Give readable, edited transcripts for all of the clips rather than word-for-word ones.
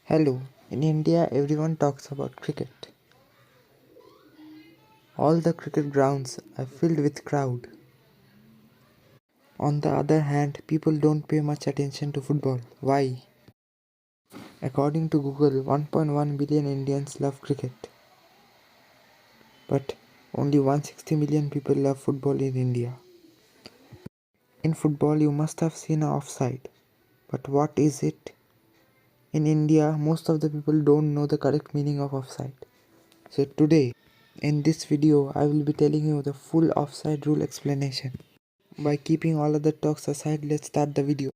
Hello, in India everyone talks about cricket. All the cricket grounds are filled with crowd. On the other hand, people don't pay much attention to football. Why? According to Google, 1.1 billion Indians love cricket. But only 160 million people love football in India. In football, you must have seen a offside. But what is it? In India, most of the people don't know the correct meaning of offside. So today, in this video, I will be telling you the full offside rule explanation. By keeping all other talks aside, let's start the video.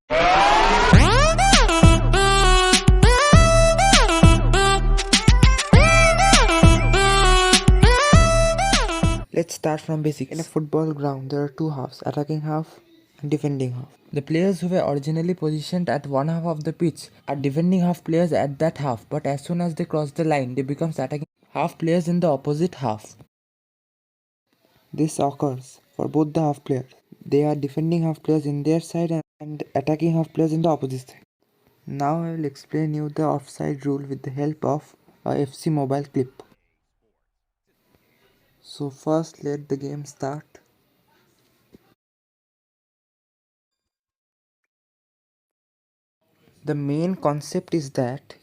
Let's start from basics. In a football ground, there are two halves, attacking half and defending half. The players who were originally positioned at one half of the pitch are defending half players at that half, but as soon as they cross the line, they become attacking half players in the opposite half. This occurs for both the half players. They are defending half players in their side and attacking half players in the opposite side. Now I will explain you the offside rule with the help of a FC mobile clip. So first let the game start. The main concept is that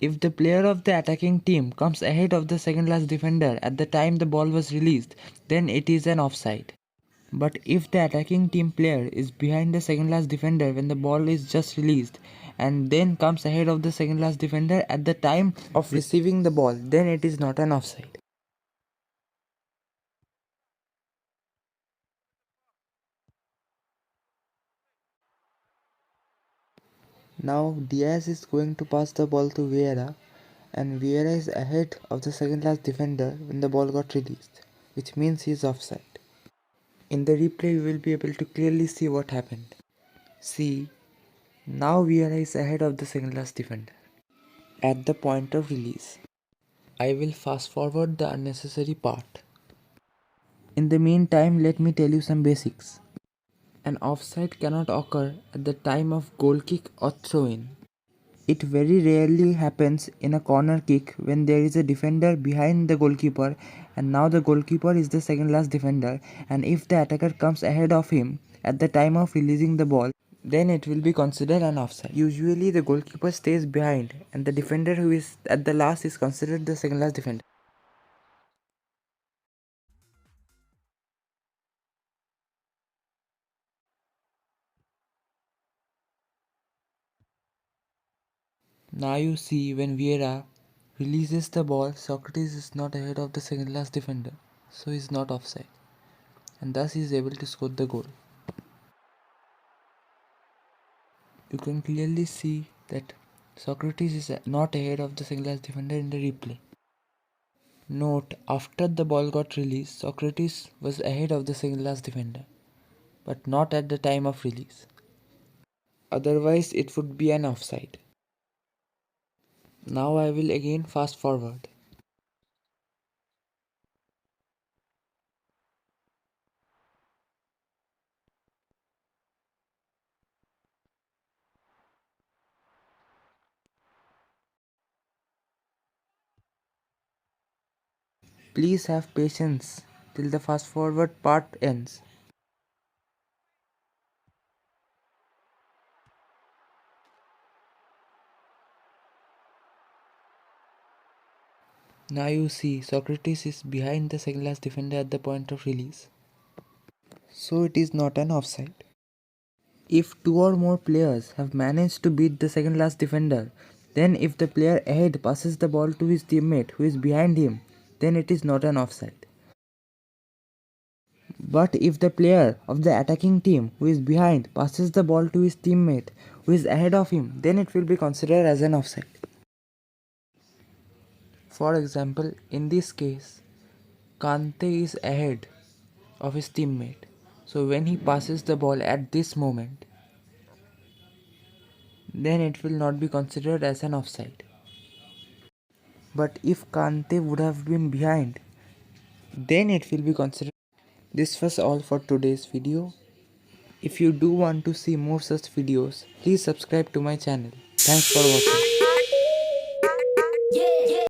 if the player of the attacking team comes ahead of the second last defender at the time the ball was released, then it is an offside. But if the attacking team player is behind the second last defender when the ball is just released and then comes ahead of the second last defender at the time of receiving the ball, then it is not an offside. Now Diaz is going to pass the ball to Vieira, and Vieira is ahead of the second last defender when the ball got released, which means he is offside. In the replay you will be able to clearly see what happened. See, now Vieira is ahead of the second last defender at the point of release. I will fast forward the unnecessary part. In the meantime, let me tell you some basics. An offside cannot occur at the time of goal kick or throw-in. It very rarely happens in a corner kick when there is a defender behind the goalkeeper and now the goalkeeper is the second last defender, and if the attacker comes ahead of him at the time of releasing the ball, then it will be considered an offside. Usually the goalkeeper stays behind and the defender who is at the last is considered the second last defender. Now you see when Vieira releases the ball, Socrates is not ahead of the second last defender, so he is not offside, and thus he is able to score the goal. You can clearly see that Socrates is not ahead of the second last defender in the replay. Note, after the ball got released, Socrates was ahead of the second last defender, but not at the time of release. Otherwise, it would be an offside. Now I will again fast forward. Please have patience till the fast forward part ends. Now you see Socrates is behind the second last defender at the point of release. So it is not an offside. If two or more players have managed to beat the second last defender, then if the player ahead passes the ball to his teammate who is behind him, then it is not an offside. But if the player of the attacking team who is behind passes the ball to his teammate who is ahead of him, then it will be considered as an offside. For example, in this case, Kante is ahead of his teammate. So when he passes the ball at this moment, then it will not be considered as an offside. But if Kante would have been behind, then it will be considered. This was all for today's video. If you do want to see more such videos, please subscribe to my channel. Thanks for watching.